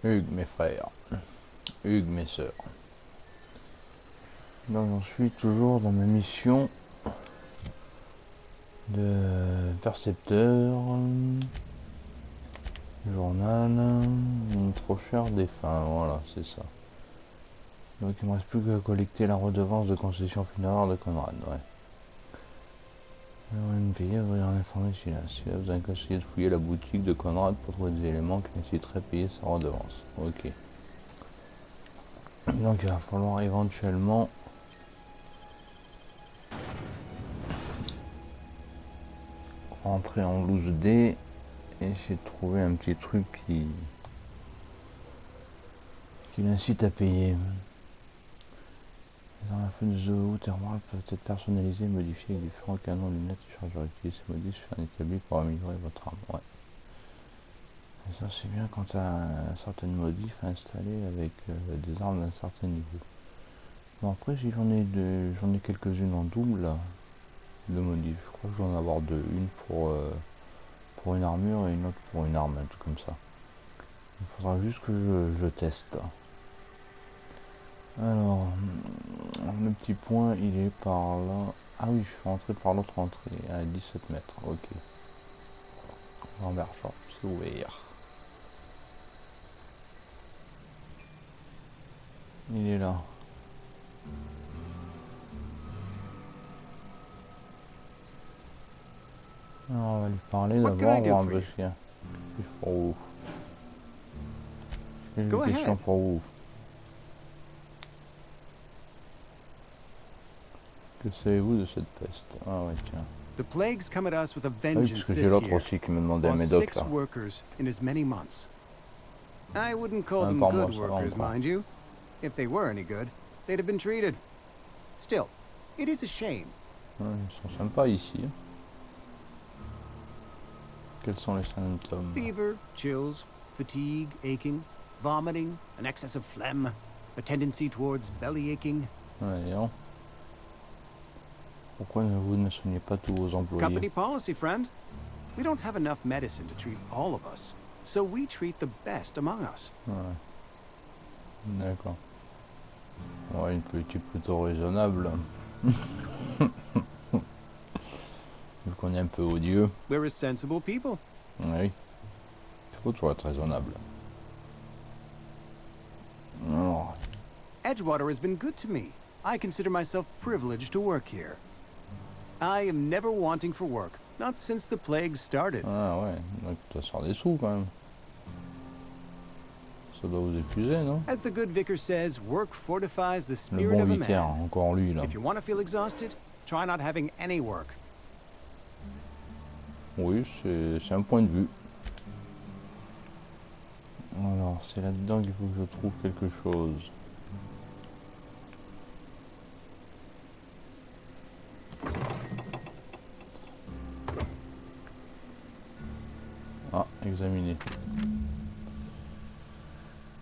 Hugues, mes frères. Hugues, mes sœurs. Donc j'en suis toujours dans ma mission de percepteur. Journal. Trop cher défunt, voilà, c'est ça. Donc il me reste plus qu'à collecter la redevance de concession funéraire de Conrad, ouais. Une payer, vous en informer si là, vous avez conseillé de fouiller la boutique de Conrad pour trouver des éléments qui nécessiteraient de payer sa redevance. Ok. Donc il va falloir éventuellement rentrer en loose D et essayer de trouver un petit truc qui l'incite à payer. Dans la fenêtre de zoo thermale peut être personnalisé et modifié avec différents canons, lunettes et chargeurs utilisés. Ces modifs sont établis pour améliorer votre arme. Ouais. Et ça c'est bien quand tu as certaines modifs à installer avec des armes d'un certain niveau. Bon après si j'en ai quelques-unes en double là, de modifs. Je crois que je dois en avoir deux. Une pour une armure et une autre pour une arme, un truc comme ça. Il faudra juste que je teste. Alors, le petit point, il est par là. Ah oui, je suis rentré par l'autre entrée, à 17 mètres, ok. Lambert Shop, c'est ouvert. Il est là. Alors, on va lui parler d'abord, voir un peu ce qu'il y a. Pour vous. J'ai une question pour vous. Que savez-vous de cette peste? Ah ouais, tiens. The plagues come at us with a Ah oui, parce vengeance que j'ai this l'autre year. aussi qui me demandait un Lost médoc 6 là. workers in as many months. I wouldn't call Un them par good mois, ça va workers, encore. mind you. If they were any good, they'd have been treated. Still, it is a shame. Ouais, ils sont sympas ici. Hein. Quels sont les symptômes? Fever, chills, fatigue, aching, vomiting, an excess of phlegm, a tendency towards belly aching. Ouais, non. Pourquoi vous ne soignez pas tous vos employés? Company policy, friend. We don't have enough medicine to treat all of us, so we treat the best among us. Ouais. D'accord. Ouais, une politique plutôt raisonnable. Vu qu'on est un peu odieux. We're a sensible people. Oui. Il faut toujours être raisonnable. Alors. Edgewater has been good to me. I consider myself privileged to work here. I am never wanting for work, not since the plague started. Ah ouais, donc ça sort des sous quand même. Ça doit vous épuiser, non? As the good vicar says, work fortifies the Le spirit bon of a vicaire, man. encore lui là. If you want to feel exhausted, try not having any work. Oui, c'est un point de vue. Alors, c'est là-dedans qu'il faut que je trouve quelque chose. Ah, examiner.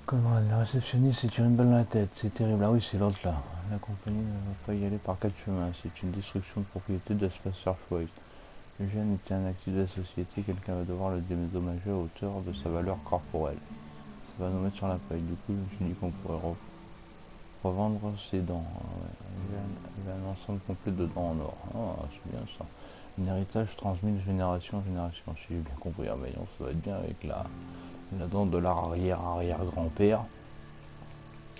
Comment la réceptionniste s'est tiré une balle dans la tête, c'est terrible. Ah oui, c'est l'autre là. La compagnie ne va pas y aller par 4 chemins. C'est une destruction de propriété de Spacer Choice. Eugène était un actif de la société, quelqu'un va devoir le dédommager à hauteur de sa valeur corporelle. Ça va nous mettre sur la paille. Du coup, je me suis dit qu'on pourrait revendre ses dents. Il y a un ensemble complet de dents en or. Ah, c'est bien ça. Un héritage transmis de génération en génération. Si j'ai bien compris, ah ben non, ça va être bien avec la dent de l'arrière-arrière-grand-père.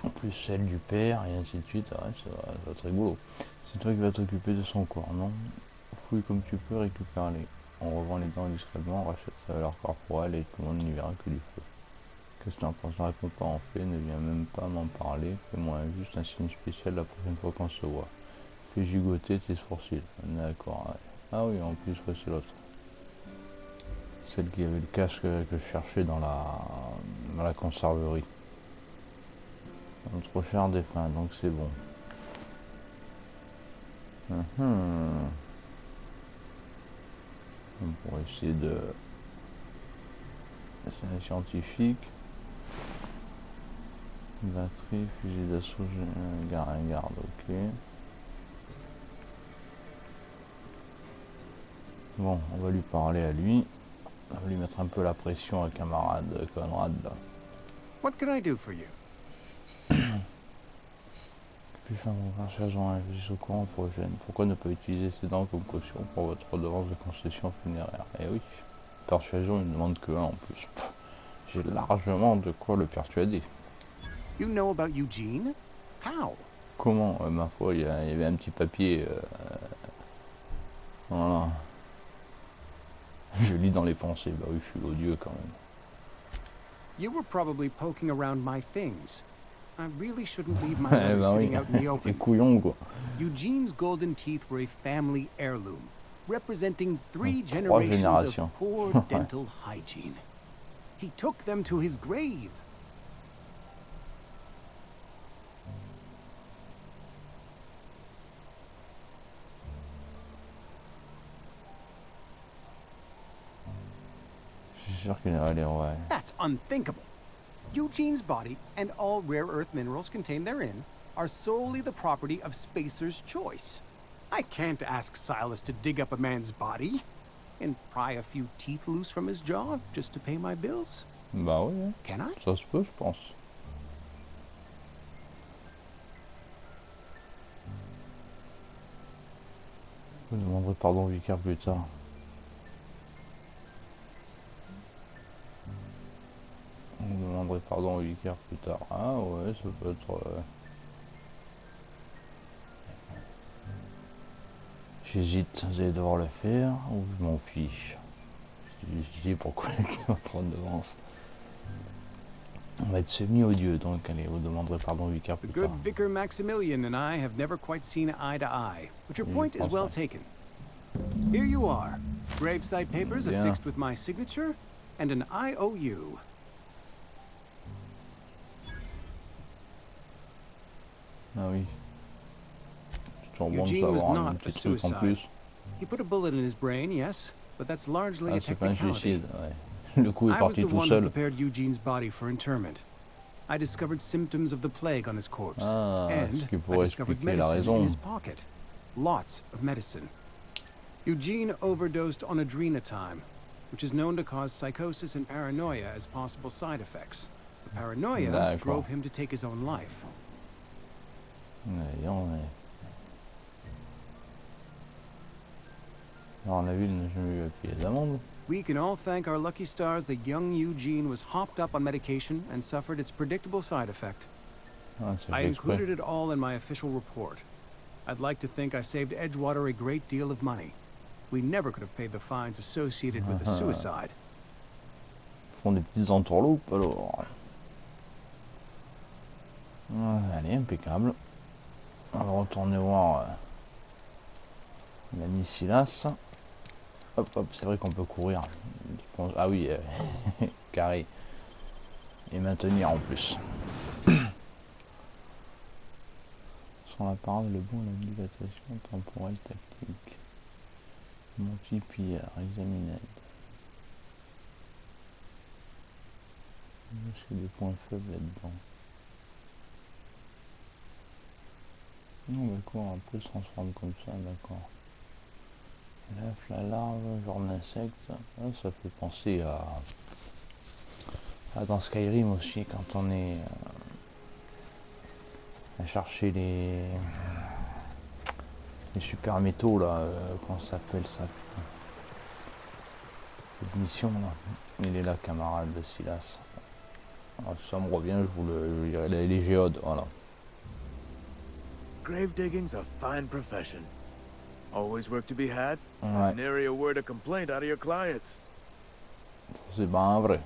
En plus celle du père, et ainsi de suite. Ah, ouais, ça va être rigolo. C'est toi qui vas t'occuper de son corps, non? Fouille comme tu peux, récupère-les. On revend les dents discrètement, on rachète sa valeur corporelle et tout le monde n'y verra que du feu. Qu'est-ce que tu en penses? Ne réponds pas en fait, ne viens même pas m'en parler. Fais-moi juste un signe spécial la prochaine fois qu'on se voit. Fais gigoter tes sourcils. D'accord. Ouais. Ah oui, en plus, ouais, c'est l'autre. Celle qui avait le casque que je cherchais dans la conserverie. Trop cher défunt, donc c'est bon. On pourrait essayer de... C'est un scientifique. Batterie, fusil d'assaut, garde, ok. Bon, on va lui parler à lui. On va lui mettre un peu la pression à camarade Conrad là. What can I do for you? Puis faire vos recherches en investissement au courant pour Eugène. Pourquoi ne pas utiliser ces dents comme caution pour votre redevance de concession funéraire? Eh oui, persuasion, il ne demande que un en plus. J'ai largement de quoi le persuader. You know about Eugene? How? Comment? Ma foi, il y avait un petit papier. Voilà. Je lis dans les pensées. Bah oui, je suis odieux quand même. You were probably poking around my things. I really shouldn't leave my letters sitting out in the open. T'es couillon, quoi. Eugene's golden teeth were a family heirloom, representing three generations of poor dental hygiene. He took them to his grave. Je suis sûr qu'il va aller, ouais. That's unthinkable. Eugene's body and all rare earth minerals contained therein are solely the property of Spacer's choice. I can't ask Silas to dig up a man's body and pry a few teeth loose from his jaw just to pay my bills. Bah oui. Can I? Ça se peut, je pense. Vous demanderez pardon au vicaire plus tard. Vous demanderez pardon au vicaire plus tard. Ah ouais, ça peut être... J'hésite, vous allez devoir le faire ou je m'en fiche. Je dis pourquoi votre redevance. On va être semi-odieux, donc allez, vous demanderez pardon au vicaire The plus good tard. Vicar Maximilian and I have never quite seen eye to eye, but your point is well taken. Here you are. Gravesite papers affixed with my signature and an IOU. Ah oui. C'est toujours bon de Eugene was savoir un not a petit truc en suicide. plus. He put a bullet in his brain, yes, but that's largely Ah, a c'est pas un technicality. suicide, ouais. Le coup est I was parti the tout one who seul. prepared Eugene's body for interment. I discovered symptoms of the plague on his corpse, Ah, ce and qui I pourrait discovered expliquer la medicine in raison. his pocket. Lots of medicine. Eugene overdosed on adrenatime, which is known to cause psychosis and paranoia as possible side effects. The paranoia drove him to take his own life. Alors la ville n'a jamais eu à payer les amendes. We can all thank our lucky stars that young Eugene was hopped up on medication and suffered its predictable side effect. Ah, I included it all in my official report. I'd like to think I saved Edgewater a great deal of money. We never could have paid the fines associated with a suicide. Ils font des petites entourloupes alors. Allez, impeccable. On va retourner voir l'ami Silas. Hop, hop, c'est vrai qu'on peut courir. Ah oui, carré. Et maintenir en plus. Sans la parole, le bon, la dilatation temporelle tactique. Multiplier, examiner. C'est des points faibles là-dedans. Non, d'accord, après se transforme comme ça, d'accord. L'œuf, la larve, genre d'insecte, ça fait penser à dans Skyrim aussi, quand on est à chercher les super métaux là, comment ça s'appelle ça, putain. Cette mission là, il est là, camarade de Silas. Alors, si ça me revient, je vous le dirai, les géodes, voilà. Grave digging's a fine profession. Always work to be had. Ouais. Nary a word of complaint out of your clients. C'est bien vrai.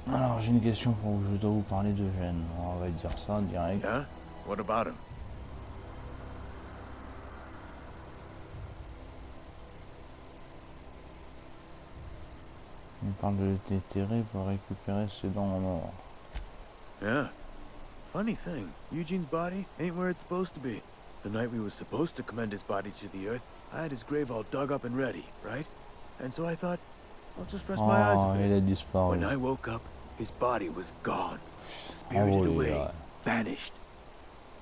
Alors j'ai une question pour vous, je dois vous parler d'Eugène. On va dire ça direct. Yeah? What about him? Il parle de le déterrer pour récupérer ses dents en or. Yeah. Funny thing, Eugene's body ain't where it's supposed to be. The night we were supposed to commend his body to the earth, I had his grave all dug up and ready, right? And so I thought, I'll just rest my eyes a bit. Il a disparu. When I woke up, his body was gone. Spirited away, vanished.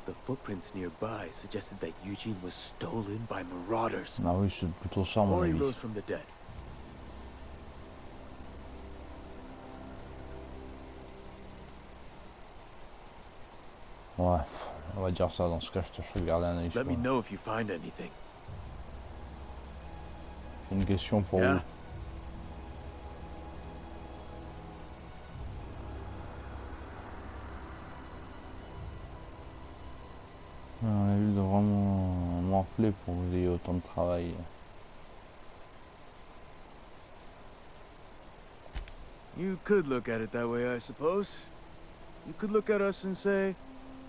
The footprints nearby suggested that Eugene was stolen by marauders. Ah oui, c'est plutôt ça mon Or he avis. rose from the dead. Ouais, on va dire ça dans ce cas, je te ferai garder un œil sur. Let me know if you find anything. J'ai une question pour Yeah? vous. On a eu de vraiment m'enfler pour que vous ayez autant de travail. You could look at it that way, I suppose. You could look at us and say,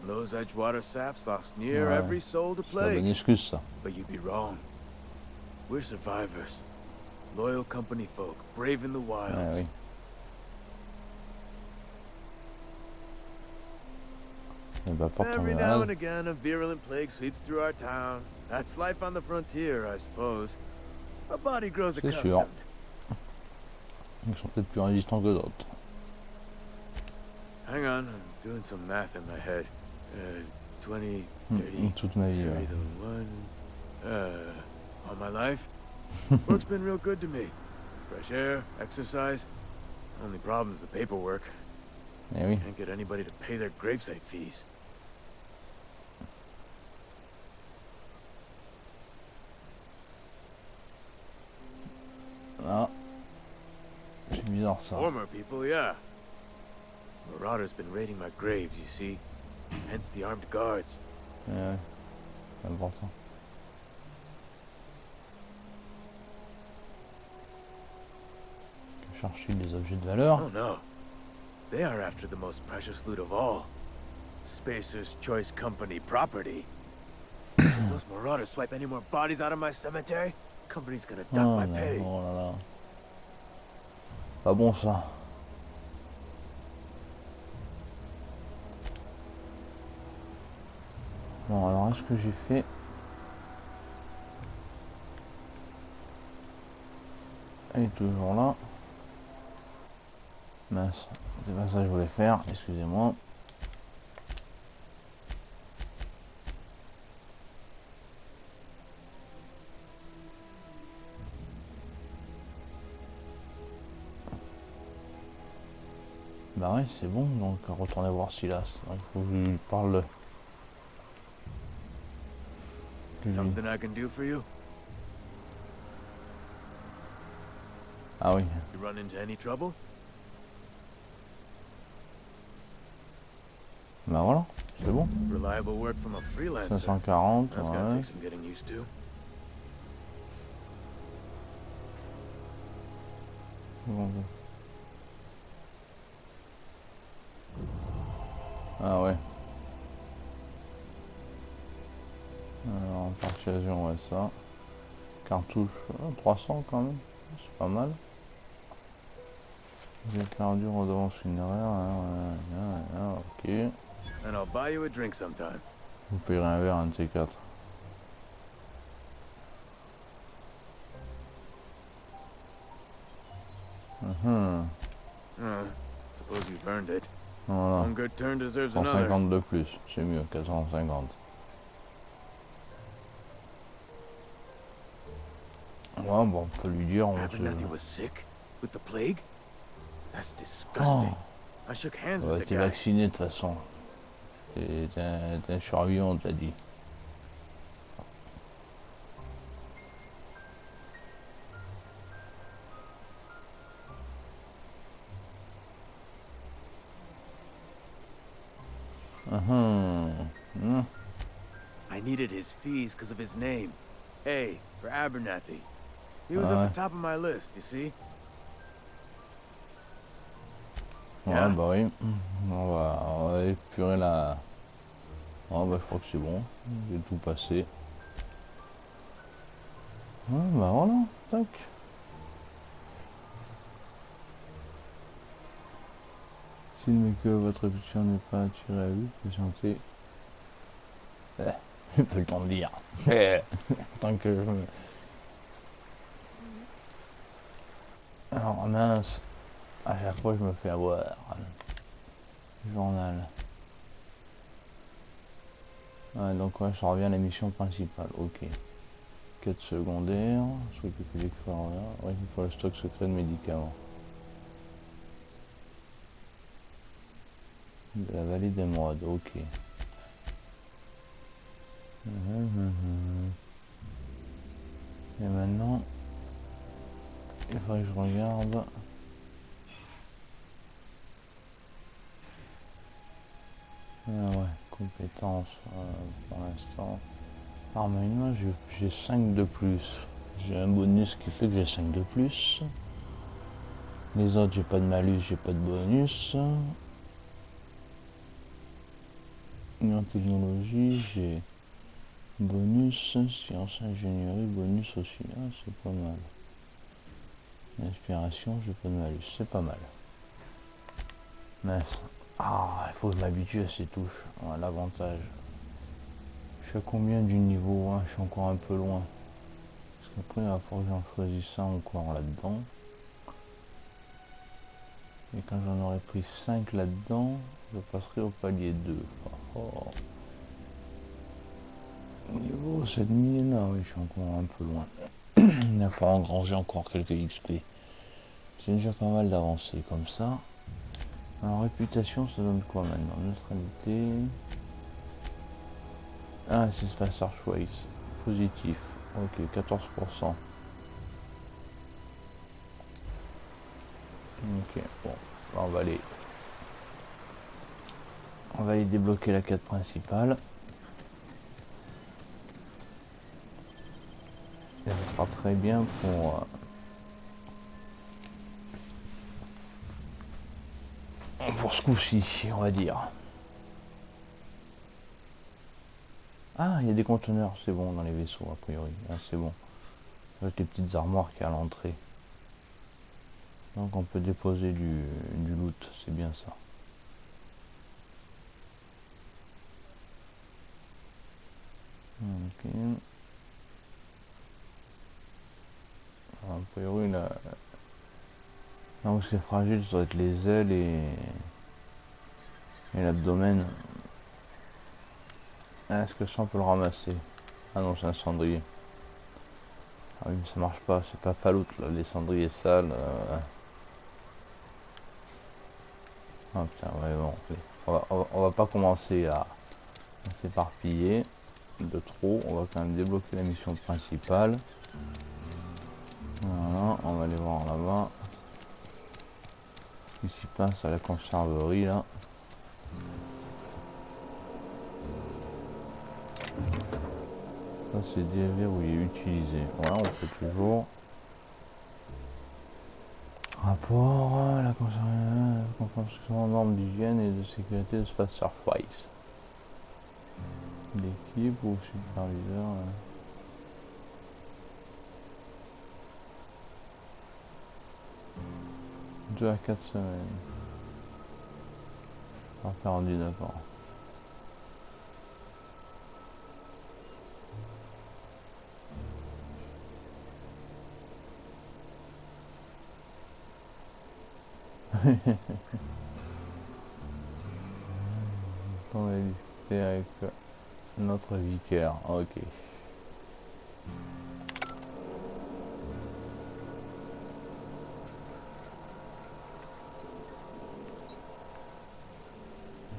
those Edgewater saps lost near Ouais, every soul to c'est la bonne plague. excuse ça. But you'd be wrong. We're survivors. Loyal company folk, brave in the Ouais, wilds. oui. Et bah pour Every tomber now and malade, again, a virulent plague sweeps through our town. That's life on the frontier, I suppose. Our body grows c'est sûr. accustomed. Ils sont peut-être plus résistants que d'autres. Hang on, I'm doing some math in my head. 20, 30, Toute ma vie, carry ouais. the one. All my life. Work's been real good to me. Fresh air, exercise. Only problem's the paperwork. Eh oui. Can't get anybody to pay their gravesite fees. Ah. C'est bizarre ça. Former people, yeah. Marauders been raiding my graves, you see. Hence the armed guards. Ouais, c'est important. Que cherche-t-il des objets de valeur? Oh no. They are after the most precious loot of all. Spacer's Choice Company property. If those marauders swipe any more bodies out of my cemetery, company's gonna duck Oh, my non, pay. oh là là. Pas bon ça. Bon alors est-ce que j'ai fait... Elle est toujours là. Mince, c'est pas ça que je voulais faire, excusez-moi. Bah ouais, c'est bon, donc retournez voir Silas. Il faut que je lui parle. Something I can do for you? Ah oui, You run into any trouble? bah voilà, c'est bon. Reliable work from a freelancer. 540, That's gonna ouais. take some getting used to. Ah ouais. Alors, persuasion, ouais, ça. Cartouche, 300 quand même, c'est pas mal. J'ai perdu redevance funéraire, ok. And I'll buy you a drink sometime. Vous payerez un verre, un de ces quatre. Suppose you've earned it. Voilà, One good turn deserves another. 150 de plus, c'est mieux, 450. Ouais, bon, on peut lui dire, on Abernathy se... was sick with the plague? That's disgusting. I shook hands with the T'es guy. vacciné de toute façon. T'es un survivant, t'as dit. I needed his fees because of his name. A for Abernathy. He was Ah at the top of my list, you see? ouais, Yeah. bah oui. On va épurer la... Oh bah je crois que c'est bon. J'ai tout passé. Ah bah voilà, tac. S'il n'est que votre réputation n'est pas attirée à lui, patientez. J'ai pas le temps de lire. Tant que je me... Alors mince. À chaque fois je me fais avoir. Journal. Ah, donc ouais, je reviens à la mission principale, ok. Quête secondaire, soit que les là, ouais, il faut le stock secret de médicaments. De la vallée des modes, ok. Et maintenant, il faudrait que je regarde. Ah ouais, compétences pour l'instant. Arme à une main, j'ai 5 de plus. J'ai un bonus qui fait que j'ai 5 de plus. Les autres, j'ai pas de malus, j'ai pas de bonus. Et en technologie, j'ai bonus, science, ingénierie, bonus aussi. Ah, c'est pas mal. Inspiration, j'ai pas de malus, c'est pas mal. Mince. Ah, il faut que je m'habitue à ces touches. Ouais, l'avantage. Je suis à combien du niveau 1? Je suis encore un peu loin. Parce qu'après, il va falloir que j'en choisisse un encore là-dedans. Et quand j'en aurai pris 5 là-dedans, je passerai au palier 2. Oh. Niveau 7000, ah oui, je suis encore un peu loin. Il va falloir engranger encore quelques XP. C'est déjà pas mal d'avancer comme ça. Alors, réputation, ça donne quoi maintenant? Neutralité. Ah, c'est Spacer Choice. Positif. Ok, 14%. Ok, bon. On va aller débloquer la quête principale. Et ça sera très bien pour ce coup-ci, on va dire. Ah, il y a des conteneurs, c'est bon, dans les vaisseaux, a priori. Ah, c'est bon. Avec les petites armoires qui y a à l'entrée. Donc on peut déposer du loot, c'est bien ça. Ok. Alors, a priori, là où c'est fragile, ça doit être les ailes et l'abdomen. Ah, est-ce que ça on peut le ramasser? Ah non, c'est un cendrier. Ah oui, mais ça marche pas, c'est pas faloute là, les cendriers sales. Ah putain, ouais, bon, on va pas commencer à s'éparpiller de trop. On va quand même débloquer la mission principale. Voilà, on va aller voir là-bas. Ici passe à la conserverie là. Ça c'est déverrouillé, utilisé. Voilà, on peut toujours. Rapport à la conformation aux normes d'hygiène et de sécurité de Spacer Choice. L'équipe ou superviseur. 2 à 4 semaines. Pas perdu, d'accord. On va discuter avec notre vicaire. Ok.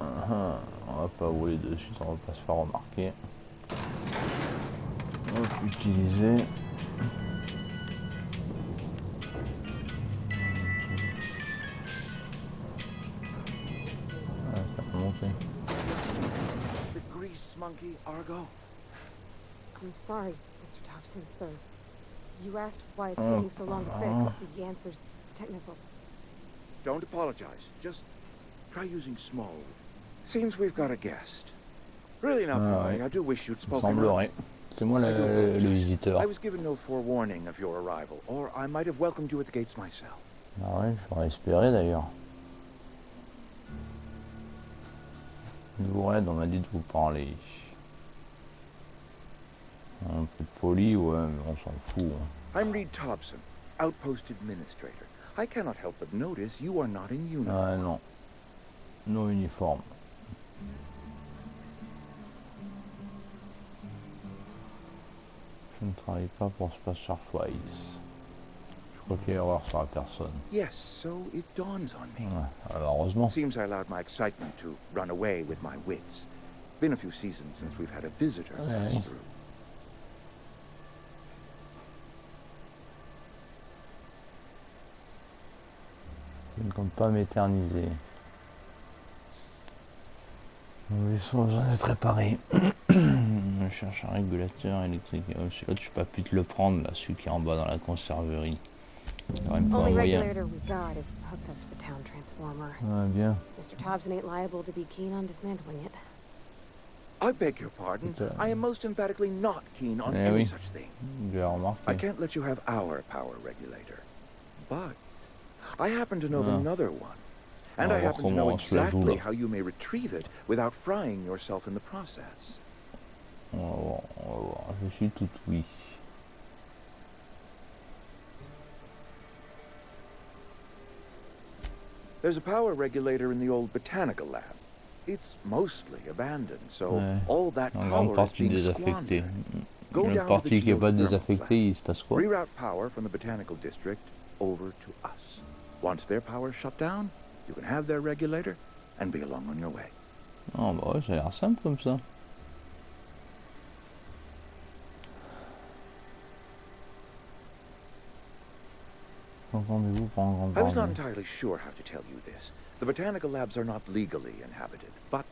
On va pas rouler dessus, on va pas se faire remarquer. Hop, utiliser. Ah, ça peut monter. The grease monkey, Argo? I'm sorry, Mr. Thompson, sir. You asked why it's taking so long to fix. The answer's technical. Don't apologize. Just try using small. Seems we've got a guest. Really not boring. I do wish you'd spoken up. Semblerait. C'est moi le visiteur. I was given no forewarning of your arrival, or I might have welcomed you at the gates myself. Ah ouais, j'aurais espéré d'ailleurs. D'où on m'a dit de vous parler. Un peu poli, ouais, mais on s'en fout. Hein. I'm Reed Thompson, Outpost Administrator. I cannot help but notice you are not in uniform. Ah non. Non uniforme. Je ne travaille pas pour Spacer Choice. Je crois qu'il y a erreur sur la personne. Yes, so it dawns on me. Ouais, alors heureusement. Seems I allowed my excitement to run away with my wits. Been a few seasons since we've had a visitor pass through. Je ne compte pas m'éterniser. Nous laissons besoin d'être réparés. Je cherche un régulateur électrique. Oh, celui-là, tu peux pas pu te le prendre, là, celui qui est en bas dans la conserverie. Il y aurait même pas un Only moyen. regulator we got is hooked up to the town transformer. Ah, bien. Mr. Thompson ain't liable to be keen on dismantling it. I beg your pardon. I am most emphatically not keen on any such thing. J'ai remarqué. I can't let you have our power regulator. But I happen to know another one. And I happen to know exactly how you may retrieve it without frying yourself in the process. On va voir, on va voir. Je suis tout oui. There's a power regulator in the old botanical lab. It's mostly abandoned, so all that power is being squandered. Go down to the geothermal plant. Reroute power from the botanical district over to us. Once their power is shut down, you can have their regulator and be along on your way. Ah bah ouais, ça a l'air simple comme ça. Entendez-vous pour un grand I was not bordel. entirely sure how to tell you this. The botanical labs are not legally inhabited, but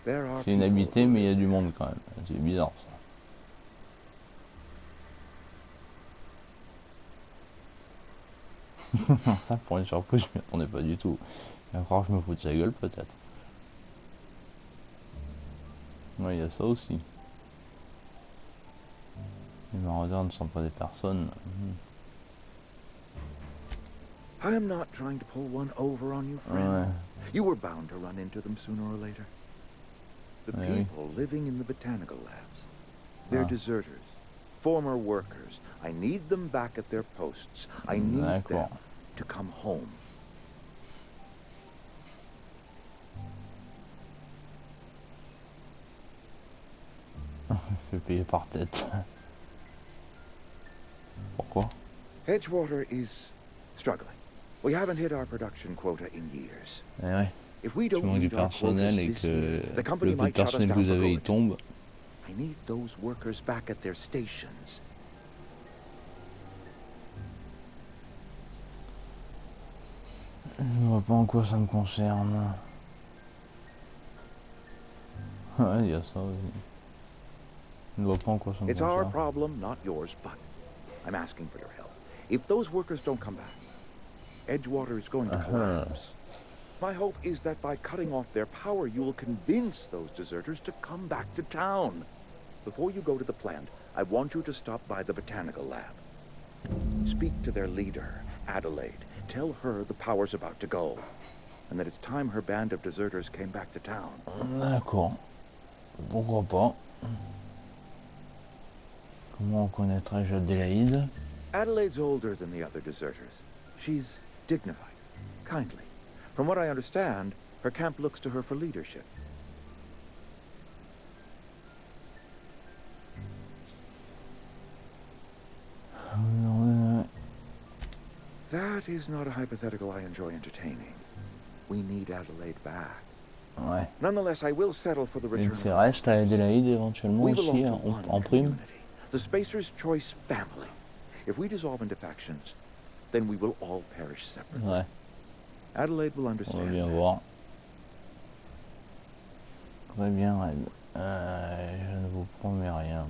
there are C'est inhabité, mais il y a du monde quand même. C'est bizarre ça. Ça, pour une surprise, je m'y attendais pas du tout. Il va croire que je me fous de sa gueule, peut-être. Ouais, il y a ça aussi. Les maraudeurs ne sont pas des personnes. I am not trying to pull one over on you, friend. You were bound to run into them sooner or later. The people living in the botanical labs. They're deserters, former workers. I need them back at their posts. I need them to come home. Je vais payer par tête. Pourquoi? Edgewater is struggling. We haven't hit our production quota in years. If we don't meet our quotas this year, the company might shut us down for good. I need those workers back at their stations. Je ne vois pas en quoi ça me concerne. Ouais, il y a ça aussi. Je ne vois pas en quoi ça me It's our concerne. problem, not yours, but I'm asking for your help. If those workers don't come back, Edgewater is going to collapse. My hope is that by cutting off their power, you will convince those deserters to come back to town. Before you go to the plant, I want you to stop by the botanical lab. Speak to their leader, Adelaide. Tell her the power's about to go, and that it's time her band of deserters came back to town. D'accord. Pourquoi pas. Comment connaîtrais-je Adélaïde? Adelaide's older than the other deserters. She's dignified, kindly. From what I understand, her camp looks to her for leadership. That is not a hypothetical I enjoy entertaining. We need Adelaide back. Ouais. Nonetheless, I will settle for the return. Une CRS à Adélaïde éventuellement We aussi belong to en one prime. community, the Spacer's Choice family. If we dissolve into factions, then we will all perish separately. Ouais. Adelaide will On va understand. bien voir. Très bien, Red. Je ne vous promets rien.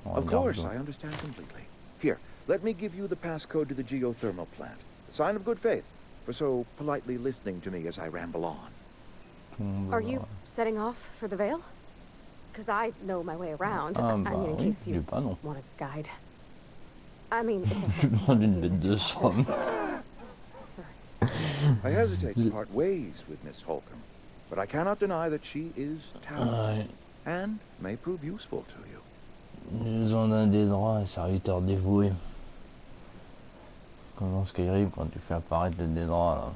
Of course, I understand completely. Here, let me give you the passcode to the geothermal plant. A sign of good faith for so politely listening to me as I ramble on. Are you setting off for the Vale? Because I know my way around. I mean, in case you want a guide. I mean, Je demande une bête de somme. Sorry. I hesitate to part ways with Miss Holcomb, but I cannot deny that she is talented and may prove useful to you. Ils ont un des droits, un serviteur dévoué. Comme dans Skyrim, quand tu fais apparaître le dédras là.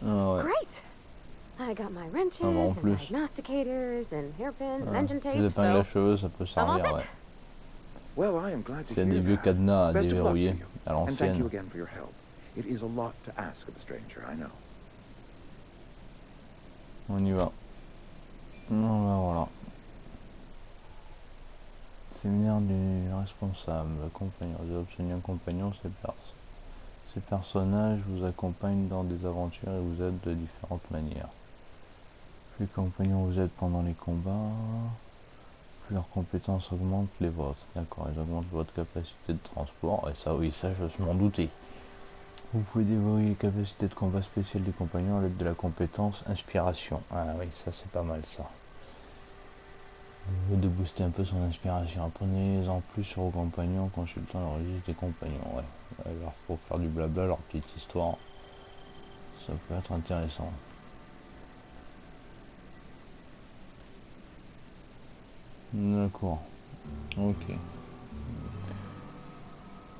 Ah ouais. Great. I got my wrenches and diagnosticators and hairpins and engine tape. Les épingles à cheveux, ça peut servir, ouais. Well, I am glad to C'est hear des vieux that. cadenas à Best of luck to déverrouiller you, à and thank you l'ancienne. again for your help. It is a lot to ask of a stranger, I know. On y va. Non, bah voilà. Séminaire du responsable, compagnon. Vous avez obtenu un compagnon, ces personnages vous accompagnent dans des aventures et vous aident de différentes manières. Plus les compagnons vous aident pendant les combats, plus leurs compétences augmentent les vôtres. D'accord, ils augmentent votre capacité de transport. Et ça, oui, ça, je m'en doutais. Vous pouvez développer les capacités de combat spéciales des compagnons à l'aide de la compétence inspiration. Ah oui, ça c'est pas mal ça. De booster un peu son inspiration. Apprenez-en plus sur vos compagnons, consultant le registre des compagnons. Ouais. Alors faut faire du blabla, leur petite histoire. Ça peut être intéressant. D'accord. Ok.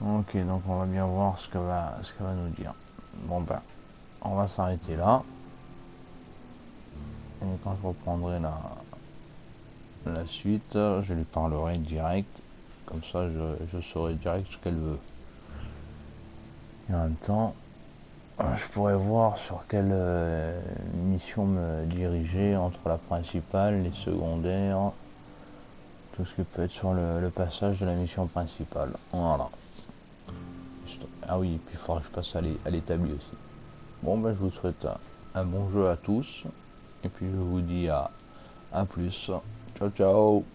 Ok, donc on va bien voir ce qu'elle va nous dire. Bon ben, on va s'arrêter là. Et quand je reprendrai la suite, je lui parlerai direct. Comme ça, je saurai direct ce qu'elle veut. Et en même temps, je pourrais voir sur quelle mission me diriger entre la principale, les secondaires, tout ce qui peut être sur le passage de la mission principale. Voilà. Ah oui, et puis il faudra que je passe à l'établi aussi. Bon, ben je vous souhaite un bon jeu à tous. Et puis je vous dis à plus. Ciao, ciao.